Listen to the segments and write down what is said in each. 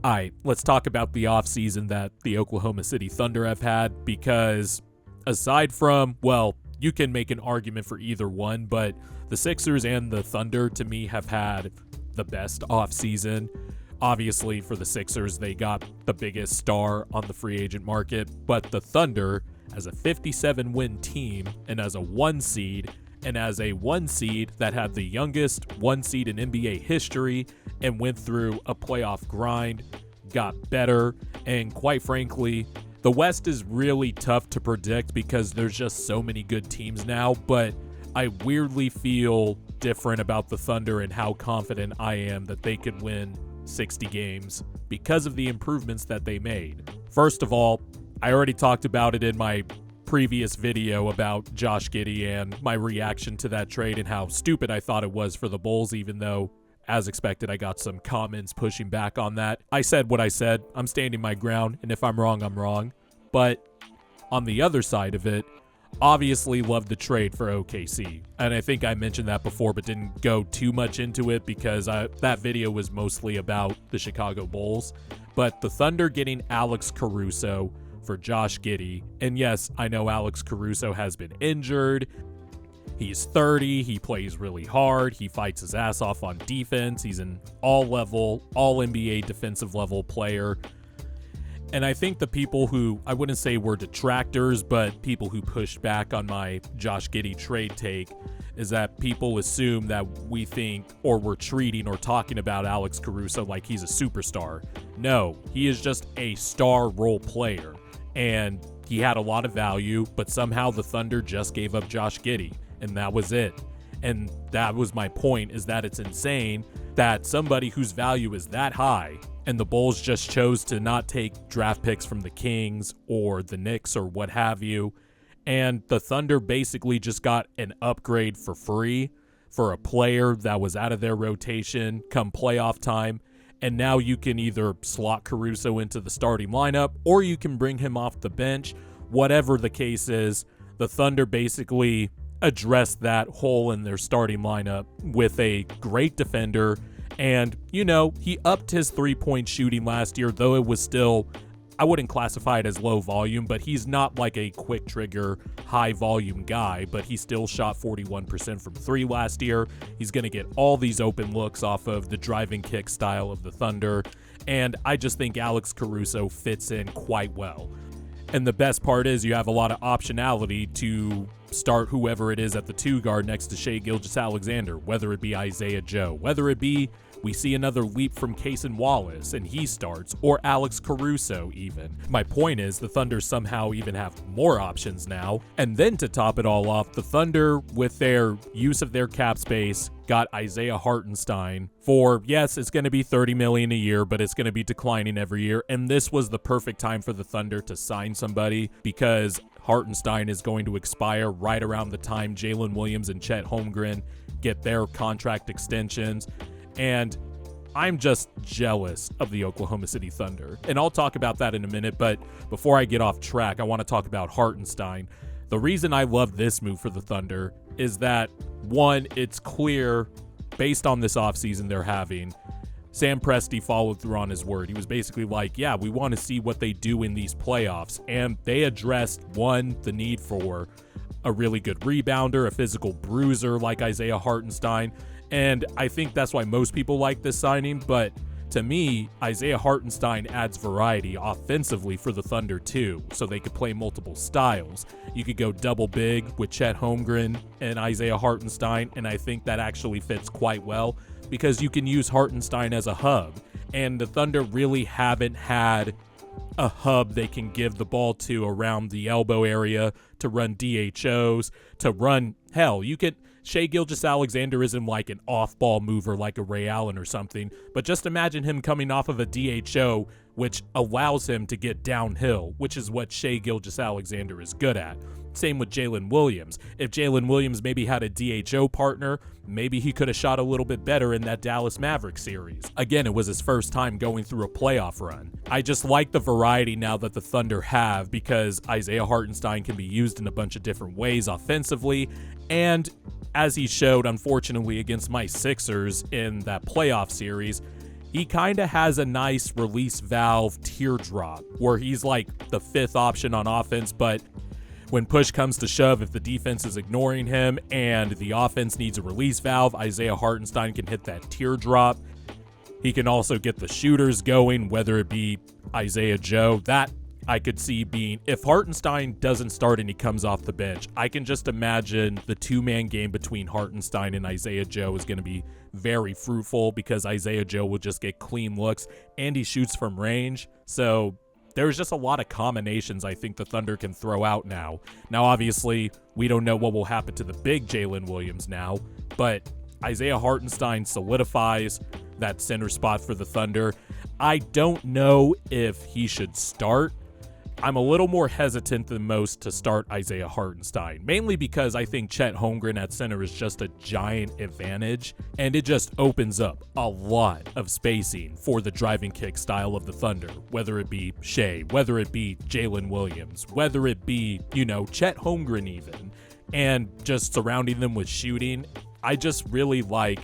All right, let's talk about the offseason that the Oklahoma City Thunder have had, because aside from, well, you can make an argument for either one, but the Sixers and the Thunder, to me, have had the best offseason. Obviously, for the Sixers, they got the biggest star on the free agent market, but the Thunder, as a 57-win team and as a 1 seed, and as a 1 seed that had the youngest 1 seed in NBA history and went through a playoff grind, got better, and quite frankly, the West is really tough to predict because there's just so many good teams now, but I weirdly feel different about the Thunder and how confident I am that they could win 60 games because of the improvements that they made. First of all, I already talked about it in my previous video about Josh Giddey and my reaction to that trade and how stupid I thought it was for the Bulls, even though, as expected, I got some comments pushing back on that. I said what I said. I'm standing my ground, and if I'm wrong, I'm wrong. But on the other side of it, obviously love the trade for OKC. And I think I mentioned that before, but didn't go too much into it because that video was mostly about the Chicago Bulls. But the Thunder getting Alex Caruso for Josh Giddey. And yes, I know Alex Caruso has been injured. He's 30. He plays really hard. He fights his ass off on defense. He's an all NBA defensive level player. And I think the people who, I wouldn't say were detractors, but people who pushed back on my Josh Giddey trade take is that people assume that we think or we're treating or talking about Alex Caruso like he's a superstar. No, he is just a star role player. And he had a lot of value, but somehow the Thunder just gave up Josh Giddey, and that was it. And that was my point, is that it's insane that somebody whose value is that high, and the Bulls just chose to not take draft picks from the Kings or the Knicks or what have you, and the Thunder basically just got an upgrade for free for a player that was out of their rotation come playoff time. And now you can either slot Caruso into the starting lineup or you can bring him off the bench. Whatever the case is, the Thunder basically addressed that hole in their starting lineup with a great defender. And, you know, he upped his three-point shooting last year, though it was still, I wouldn't classify it as low volume, but he's not like a quick trigger, high volume guy, but he still shot 41% from 3 last year. He's going to get all these open looks off of the driving kick style of the Thunder, and I just think Alex Caruso fits in quite well. And the best part is you have a lot of optionality to start whoever it is at the 2 guard next to Shai Gilgeous-Alexander, whether it be Isaiah Joe, whether it be we see another leap from Cason Wallace and he starts, or Alex Caruso even. My point is the Thunder somehow even have more options now. And then to top it all off, the Thunder, with their use of their cap space, got Isaiah Hartenstein for, yes, it's going to be $30 million a year, but it's going to be declining every year. And this was the perfect time for the Thunder to sign somebody because Hartenstein is going to expire right around the time Jalen Williams and Chet Holmgren get their contract extensions. And I'm just jealous of the Oklahoma City Thunder. And I'll talk about that in a minute, but before I get off track, I want to talk about Hartenstein. The reason I love this move for the Thunder is that, one, it's clear, based on this offseason they're having, Sam Presti followed through on his word. He was basically like, yeah, we want to see what they do in these playoffs. And they addressed, one, the need for a really good rebounder, a physical bruiser like Isaiah Hartenstein. And I think that's why most people like this signing. But to me, Isaiah Hartenstein adds variety offensively for the Thunder too, so they could play multiple styles. You could go double big with Chet Holmgren and Isaiah Hartenstein, and I think that actually fits quite well because you can use Hartenstein as a hub. And the Thunder really haven't had a hub they can give the ball to around the elbow area to run DHOs, to run, hell, you could, Shai Gilgeous-Alexander isn't like an off-ball mover like a Ray Allen or something, but just imagine him coming off of a DHO, which allows him to get downhill, which is what Shai Gilgeous-Alexander is good at. Same with Jalen Williams. If Jalen Williams maybe had a DHO partner, maybe he could have shot a little bit better in that Dallas Mavericks series. Again, it was his first time going through a playoff run. I just like the variety now that the Thunder have because Isaiah Hartenstein can be used in a bunch of different ways offensively, and as he showed, unfortunately, against my Sixers in that playoff series, he kind of has a nice release valve teardrop where he's like the fifth option on offense, but when push comes to shove, if the defense is ignoring him and the offense needs a release valve, Isaiah Hartenstein can hit that teardrop. He can also get the shooters going, whether it be Isaiah Joe. That I could see being, if Hartenstein doesn't start and he comes off the bench, I can just imagine the two-man game between Hartenstein and Isaiah Joe is going to be very fruitful because Isaiah Joe will just get clean looks and he shoots from range. So there's just a lot of combinations I think the Thunder can throw out now. Now, obviously, we don't know what will happen to the big Jalen Williams now, but Isaiah Hartenstein solidifies that center spot for the Thunder. I don't know if he should start. I'm a little more hesitant than most to start Isaiah Hartenstein, mainly because I think Chet Holmgren at center is just a giant advantage, and it just opens up a lot of spacing for the driving kick style of the Thunder, whether it be Shea, whether it be Jalen Williams, whether it be, Chet Holmgren even, and just surrounding them with shooting. I just really like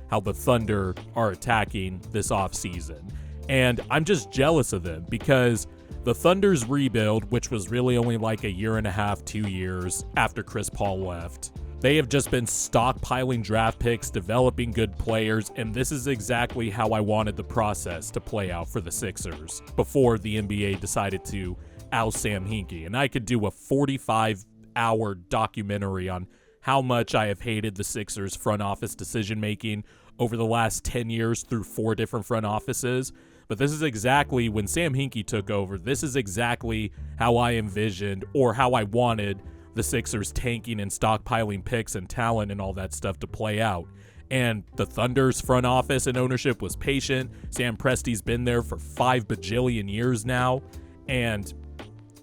how the Thunder are attacking this offseason, and I'm just jealous of them because the Thunder's rebuild, which was really only like a year and a half, 2 years after Chris Paul left, they have just been stockpiling draft picks, developing good players, and this is exactly how I wanted the process to play out for the Sixers before the NBA decided to oust Sam Hinkie. And I could do a 45-hour documentary on how much I have hated the Sixers front office decision-making over the last 10 years through 4 different front offices. But this is exactly when Sam Hinkie took over. This is exactly how I envisioned or how I wanted the Sixers tanking and stockpiling picks and talent and all that stuff to play out. And the Thunder's front office and ownership was patient. Sam Presti's been there for 5 bajillion years now. And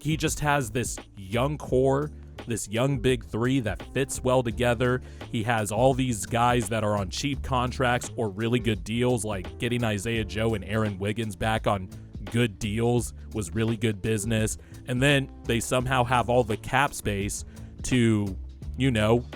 he just has this young core, this young big three that fits well together. He has all these guys that are on cheap contracts or really good deals, like getting Isaiah Joe and Aaron Wiggins back on good deals was really good business. And then they somehow have all the cap space to,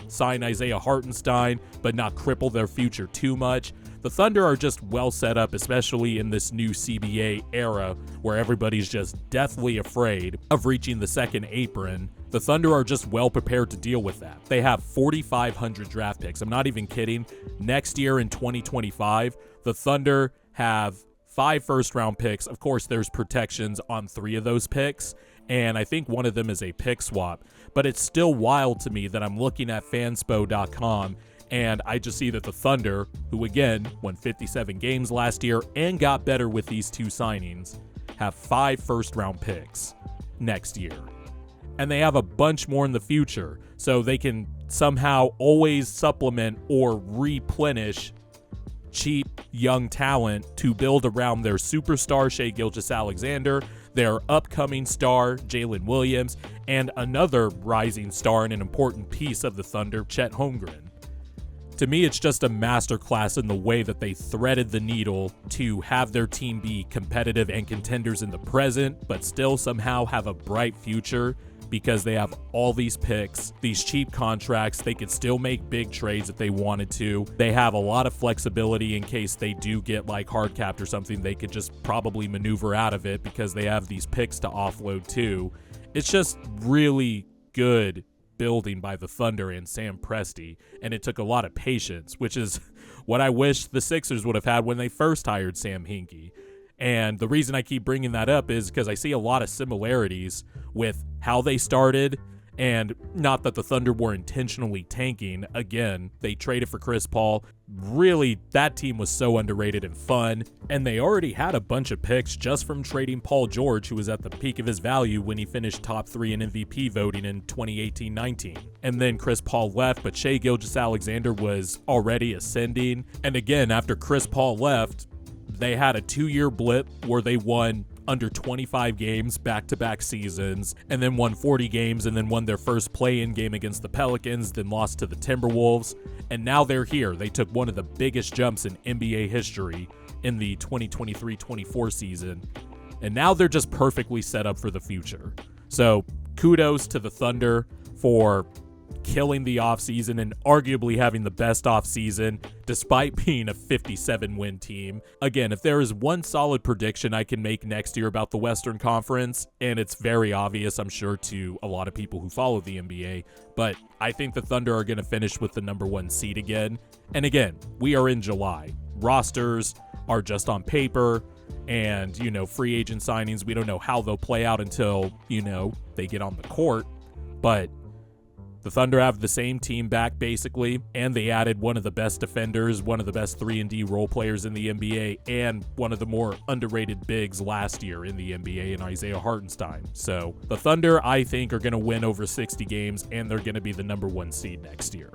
sign Isaiah Hartenstein, but not cripple their future too much. The Thunder are just well set up, especially in this new CBA era where everybody's just deathly afraid of reaching the second apron. The Thunder are just well prepared to deal with that. They have 4,500 draft picks. I'm not even kidding. Next year in 2025, the Thunder have 5 first-round picks. Of course, there's protections on 3 of those picks, and I think one of them is a pick swap. But it's still wild to me that I'm looking at fanspo.com and I just see that the Thunder, who again won 57 games last year and got better with these 2 signings, have 5 first-round picks next year. And they have a bunch more in the future, so they can somehow always supplement or replenish cheap young talent to build around their superstar Shai Gilgeous-Alexander, their upcoming star Jalen Williams, and another rising star and an important piece of the Thunder, Chet Holmgren. To me, it's just a masterclass in the way that they threaded the needle to have their team be competitive and contenders in the present, but still somehow have a bright future because they have all these picks, these cheap contracts. They could still make big trades if they wanted to. They have a lot of flexibility in case they do get like hard capped or something. They could just probably maneuver out of it because they have these picks to offload too. It's just really good building by the Thunder and Sam Presti, and it took a lot of patience, which is what I wish the Sixers would have had when they first hired Sam Hinkie. And the reason I keep bringing that up is because I see a lot of similarities with how they started, and not that the Thunder were intentionally tanking. Again, they traded for Chris Paul. Really, that team was so underrated and fun, and they already had a bunch of picks just from trading Paul George, who was at the peak of his value when he finished top 3 in MVP voting in 2018-19. And then Chris Paul left, but Shai Gilgeous-Alexander was already ascending. And again, after Chris Paul left, they had a 2-year blip where they won under 25 games back-to-back seasons, and then won 40 games, and then won their first play-in game against the Pelicans, then lost to the Timberwolves, and now they're here. They took one of the biggest jumps in NBA history in the 2023-24 season, and now they're just perfectly set up for the future. So kudos to the Thunder for killing the offseason and arguably having the best offseason despite being a 57-win team. Again, if there is one solid prediction I can make next year about the Western Conference, and it's very obvious, I'm sure, to a lot of people who follow the NBA, but I think the Thunder are going to finish with the number 1 seed again. And again, we are in July. Rosters are just on paper, and, free agent signings, we don't know how they'll play out until, they get on the court. But the Thunder have the same team back, basically, and they added one of the best defenders, one of the best 3-and-D role players in the NBA, and one of the more underrated bigs last year in the NBA in Isaiah Hartenstein. So the Thunder, I think, are going to win over 60 games, and they're going to be the number 1 seed next year.